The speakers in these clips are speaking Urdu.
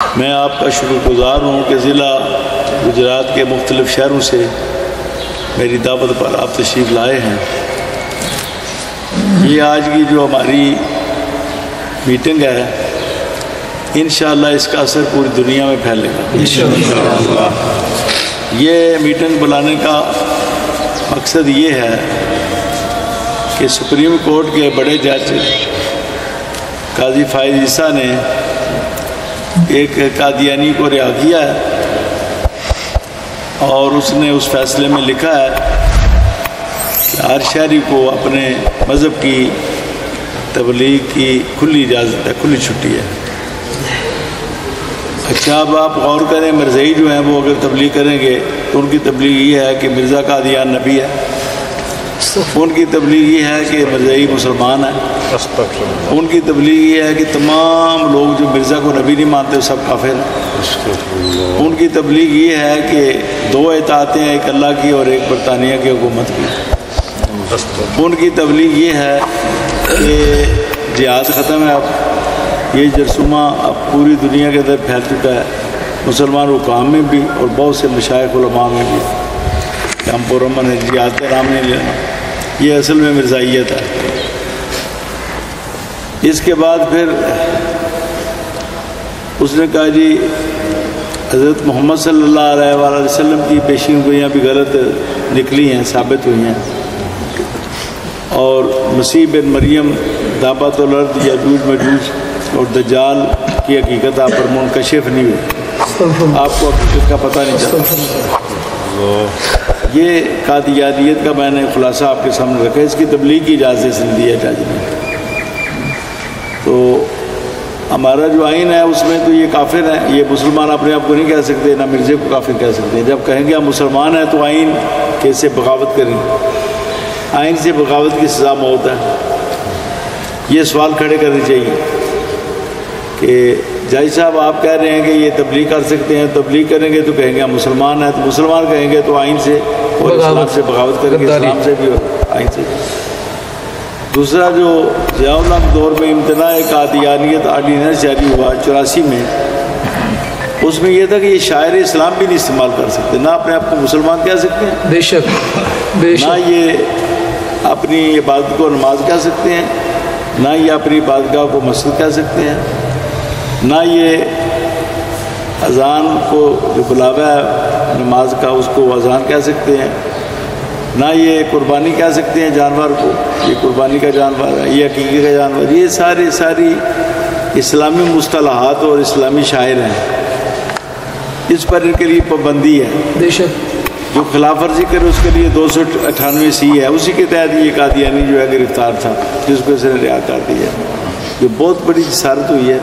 میں آپ کا شکر گزار ہوں کہ ضلع گجرات کے مختلف شہروں سے میری دعوت پر آپ تشریف لائے ہیں۔ یہ آج کی جو ہماری میٹنگ ہے انشاءاللہ اس کا اثر پوری دنیا میں پھیلے گا انشاءاللہ۔ یہ میٹنگ بلانے کا مقصد یہ ہے کہ سپریم کورٹ کے بڑے جج قاضی فائز عیسیٰ نے ایک قادیانی کو رہا کیا ہے اور اس نے اس فیصلے میں لکھا ہے کہ ہر شہری کو اپنے مذہب کی تبلیغ کی کھلی اجازت ہے، کھلی چھٹی ہے۔ اچھا اب آپ غور کریں، مرزائی جو ہیں وہ اگر تبلیغ کریں گے تو ان کی تبلیغ یہ ہے کہ مرزا قادیان نبی ہے، ان کی تبلیغ یہ ہے کہ مرزائی مسلمان ہے، ان کی تبلیغ یہ ہے کہ تمام لوگ جو مرزا کو نبی نہیں مانتے وہ سب کافر ہیں، ان کی تبلیغ یہ ہے کہ دو اطاعتیں ہیں، ایک اللہ کی اور ایک برطانیہ کی حکومت کی، ان کی تبلیغ یہ ہے کہ جہاد ختم ہے، اب یہ جرثومہ اب پوری دنیا کے اندر پھیل چکا ہے، مسلمان حکام میں بھی اور بہت سے مشائخ علماء میں بھی، کہ ہم پرامن ہے جہاد کا نام نہیں لینا، یہ اصل میں مرزائیت ہے۔ اس کے بعد پھر اس نے کہا جی حضرت محمد صلی اللہ علیہ وآلہ وسلم کی پیشین گوئیاں بھی غلط نکلی ہیں، ثابت ہوئی ہیں، اور مسیح بن مریم دابت الارض یاجوج ماجوج اور دجال کی حقیقت آپ پر منکشف نہیں ہوئی، آپ کو حقیقت کا پتہ نہیں چلا۔ یہ قادیانیت کا میں نے خلاصہ آپ کے سامنے رکھا ہے، اس کی تبلیغ کی اجازت اس نے دی ہے جج نے۔ تو ہمارا جو آئین ہے اس میں تو یہ کافر ہیں، یہ مسلمان اپنے آپ کو نہیں کہہ سکتے، نہ مرزے کو کافر کہہ سکتے ہیں۔ جب کہیں گے ہم مسلمان ہیں تو آئین کیسے بغاوت کریں، آئین سے بغاوت کی سزا موت ہے۔ یہ سوال کھڑے کرنے چاہیے کہ جج صاحب آپ کہہ رہے ہیں کہ یہ تبلیغ کر سکتے ہیں، تبلیغ کریں گے تو کہیں گے ہم مسلمان ہیں، تو مسلمان کہیں گے تو آئین سے اور اسلام سے بغاوت کریں گے، اسلام سے بھی اور آئین سے بھی۔ دوسرا جو ضیاء الحق دور میں امتناع قادیانیت آرڈیننس جاری ہوا 84 میں، اس میں یہ تھا کہ یہ شاعر اسلام بھی نہیں استعمال کر سکتے، نہ اپنے آپ کو مسلمان کہہ سکتے ہیں، بے شک نہ یہ اپنی عبادت کو نماز کہہ سکتے ہیں، نہ یہ اپنی عبادتگاہ کو مسجد کہہ سکتے ہیں، نہ یہ اذان کو جو بلاوا ہے نماز کا اس کو اذان کہہ سکتے ہیں، نہ یہ قربانی کہہ سکتے ہیں جانور کو، یہ قربانی کا جانور ہے، یہ عقیقے کا جانور، یہ ساری اسلامی مصطلحات اور اسلامی شاعر ہیں، اس پر ان کے لیے پابندی ہے۔ بے شک جو خلاف ورزی کرے اس کے لیے 298 ہے، اسی کے تحت یہ قادیانی جو ہے گرفتار تھا، جس کو اس نے رہا کر دیا۔ یہ بہت بڑی جسارت ہوئی ہے،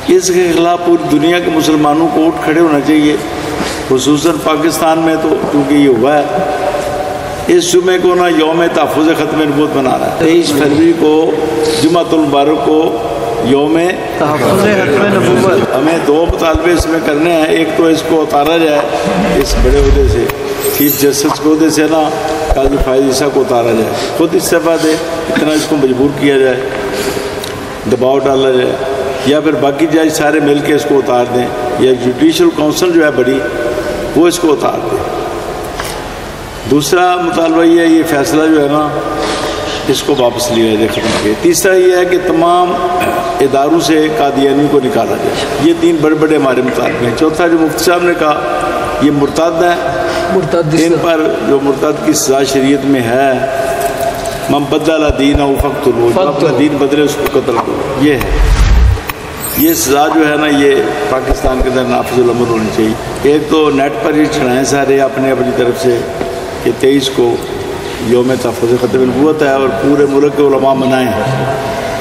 اس کے خلاف پوری دنیا کے مسلمانوں کو اٹھ کھڑے ہونا چاہیے، خصوصاً پاکستان میں تو کیونکہ یہ ہوا ہے۔ اس جمعے کو نا یوم تحفظ ختم نبوت بنا رہا ہے، 23 فروری کو جمعۃ المبارک کو یوم تحفظ ختم نبوت۔ ہمیں 2 مطالبے اس میں کرنے ہیں، ایک تو اس کو اتارا جائے اس بڑے عہدے سے، چیف جسٹس کے عہدے سے نا قاضی فائز عیسیٰ کو اتارا جائے، خود استعفیٰ دے، اتنا اس کو مجبور کیا جائے، دباؤ ڈالا جائے، یا پھر باقی جج سارے مل کے اس کو اتار دیں، یا جوڈیشل کونسل جو ہے بڑی وہ اس کو اتار دے۔ دوسرا مطالبہ یہ ہے، یہ فیصلہ جو ہے نا اس کو واپس لیا جائے، ختم کیا۔ تیسرا یہ ہے کہ تمام اداروں سے قادیانی کو نکالا جائے۔ یہ 3 بڑے ہمارے مطالبے ہیں۔ چوتھا جو مفتی صاحب نے کہا یہ مرتد ہے، ان پر جو مرتد کی سزا شریعت میں ہے، من بدل دینہ فاقتلوہ، جو اپنا دین بدلے اس کو قتل کرو، یہ ہے۔ یہ سزا جو ہے نا یہ پاکستان کے اندر نافذ العمل ہونی چاہیے۔ ایک تو نیٹ پر ہی چڑھائیں سارے اپنی طرف سے کہ 23 کو یوم تحفظ ختم نبوت ہے، اور پورے ملک کے علماء منائیں،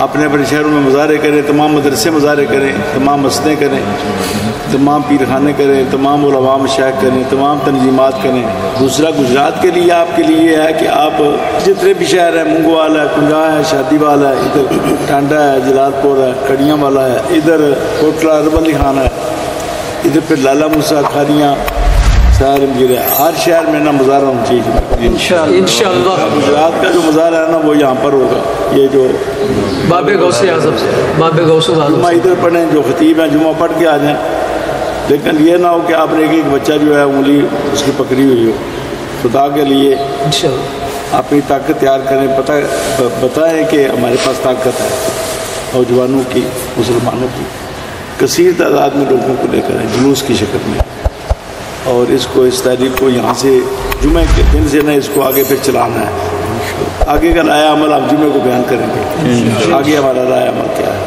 اپنے اپنے شہروں میں مظاہرے کریں، تمام مدرسے مظاہرے کریں، تمام مسجدیں کریں، تمام پیرخانے کریں، تمام علماء مشائخ کریں، تمام تنظیمات کریں۔ دوسرا گجرات کے لیے آپ کے لیے یہ ہے کہ آپ جتنے بھی شہر ہیں، مونگوال ہے، کنجا ہے، شادی والا ہے، ادھر ٹانڈا ہے، جلال پور ہے، کڑیاں والا ہے، ادھر کوٹلہ اربلی خان ہے، ادھر پھر لالا موسیٰ کھاریاں سارے مجھے ہر شہر میں نا مزارہ ہونا چاہیے انشاءاللہ. گجرات کا جو مزارہ ہے نا وہ یہاں پر ہوگا. یہ جو بابے غوث اعظم سے بابے غوث اعظم جمعہ ادھر پڑھیں جو خطیب ہیں جمعہ پڑھ کے آ جائیں. لیکن یہ نہ ہو کہ آپ نے ایک بچہ جو ہے انگلی اس کی پکڑی ہوئی ہو. خدا کے لیے انشاءاللہ اپنی طاقت تیار کریں. بتائیں کہ ہمارے پاس طاقت ہے. نوجوانوں کی مسلمانوں کی کثیر تعداد میں لوگوں کو لے کر جلوس کی شکل میں اور اس کو اس تحریک کو یہاں سے جمعے کے دن سے نہ اس کو آگے پھر چلانا ہے. آگے کا رائے عمل آپ جمعے کو بیان کریں گے. آگے ہمارا رائے عمل کیا ہے.